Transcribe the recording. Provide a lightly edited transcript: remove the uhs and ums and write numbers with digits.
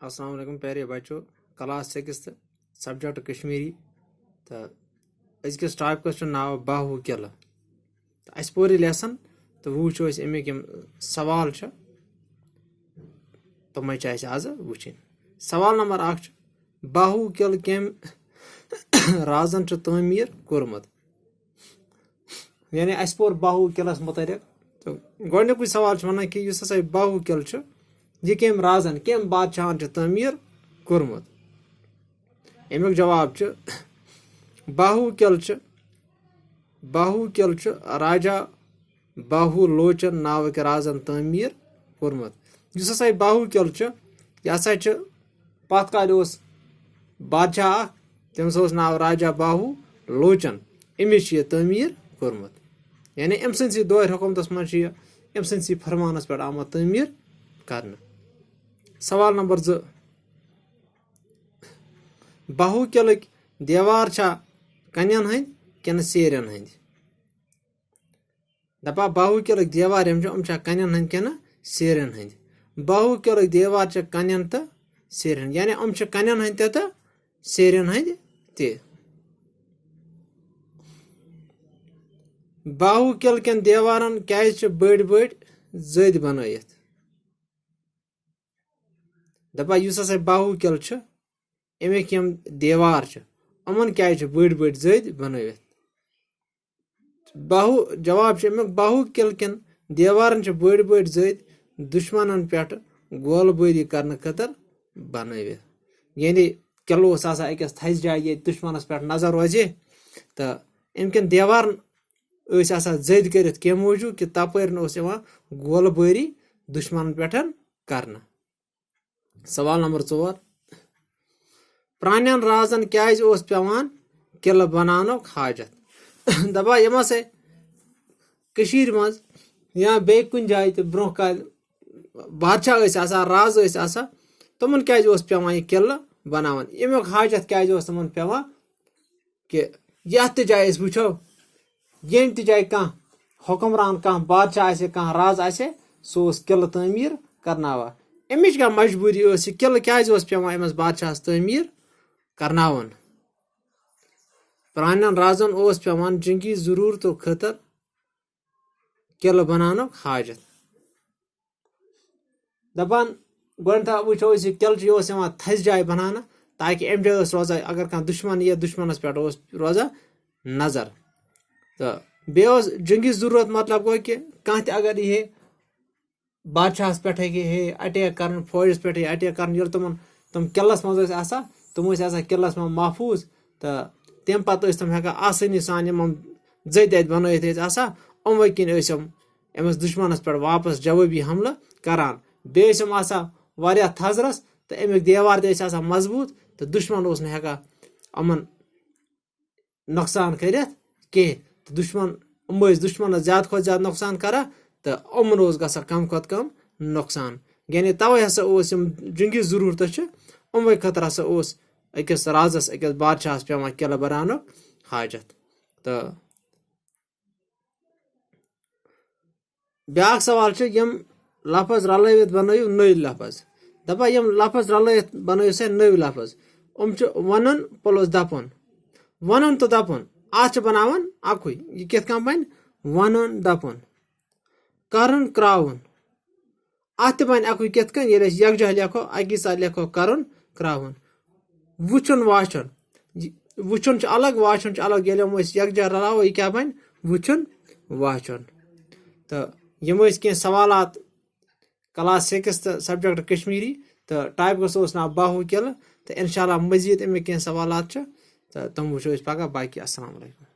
अस्सलाम वालेकुम प्यारे बच्चों। क्लास 6 सब्जेक्ट कश्मीरी तो अजकिस टॉपिकस नाव बाहु किल तो अस पोर लेसन तो वो अमिक सवाल तम आज वुचन। सवाल नंबर 1 बाहु किल कम राजन तमीर कोर्मुत। यानी अस पोर बाहु किलस मुतलिक तो गोडनिक सवाल वन कि बाहु किल यह कम राजन कम बादशाहन तमीर कोर्मुत। अमुक जवाब बाहु किल राजा बाहु लोचन नावक राजन तमीर कोर्मुत। बाहु किल यह पत काल बादशाह तमिस नाव राजा बाहु लोचन अमिस तमीर कोर्मुत। यानी अम सी दौर हुकूमत मज अम सी फरमानस पे आमत तमीर कर। सवाल नंबर 2 बाहु किल दीवार कन्यन हंद किन सेरन हंद। दपा बाहु किल दीवार कन्यन हंद किन सेरन हंद। बाहु किल दीवार कन्यन तो सेरन यानी अम कन्यन हंद तो सेरन हंद ते। बाहु किल कन दीवारन क्या बड़ बड़ जद बनत। दपा बाहु किल अमिक यम दीवार अमन क्या बड़ बड़ जद बनत। जवाब अमुक बाहु किल कन दीवारन बड़ बड़ जद दुश्मन पे गोलबारी करने खतर बनवित। यानी किल अकिस थस जाए ये दुश्मनस पे नजर रोज तो अमकन दीवारन जद कर कम मूजूब कि तपर गोलबारी दुश्मन पे करना। सवाल नंबर 4 प्रानन राजन क्या पेवान किल बनानक हाजत। दपा यम मज या बे कुन जाए तो ब्रो काल बादशाह राज तमन क्या पेवान यह किल बनावन। अमुक हाजत क्या तमन पेवान कि यथ जाए वो येम त जाए कह हुक्मरान कह बादशाह कह राज सो किल तमीर करनावा। अमिच क्या मजबूरी किल क्या पेवान अमस बादशाह तमीर करनावन। प्रानन राजन पेवान जंगी जरूरतों खतर किल बनानक हाजत। दपान गोता वो किल थस जाए बनाना ताकि अम जाए रोजा अगर कह दुश्मन ये दुश्मनस पे रोजा नजर। तो बे जंगी जरूरत मतलब गो कि कह अगर ये बादशाह पे हे अटैक कर फौजस पे अटैक कर तम किलस मज तम किलस में महफूज तो तम पे तम आसानी सान जद बनत अमो किन अमस दुश्मनस पे वापस जवाबी हमला करान। बे वारिया थजरस तो अमुक दीवार तो मजबूत तो दुश्मन अमन नुकसान कर कह तो दुश्मन दुश्मन ज्यादा खुद ज्यादा नुकसान करा तो अमन ग कम खुद कम नुकसान। यानी तवे जंगी जरूरत अमो खतर अकिस राजस अकिस बादशाह पेवान किल बनानक हाजत। तो ब्या सवाल यम लफज रलवित बनो नई लफज। दपा यम लफज रलवित बनो सा नई लफज अम वन प्लस दपन वन तो दपन अत बनावन अकु यह कित बन वन दपन करन क्राउन अत बन अकु कित यकजा लेखो अकी साथ लेखो करन क्राउन। वुचन वाचन वुचन अलग वाचन अलग ये यकजा रलावो यह क्या बन वुचन वाचन। तो यम कह सवालात क्लास 6 सब्जेक्ट कश्मीरी तो टॉपिकस नाव बाहु किल तो इंशाल्लाह मजीद अमिक कह सवालात तो तम वो पगह बाकी। अस्सलाम वालेकुम।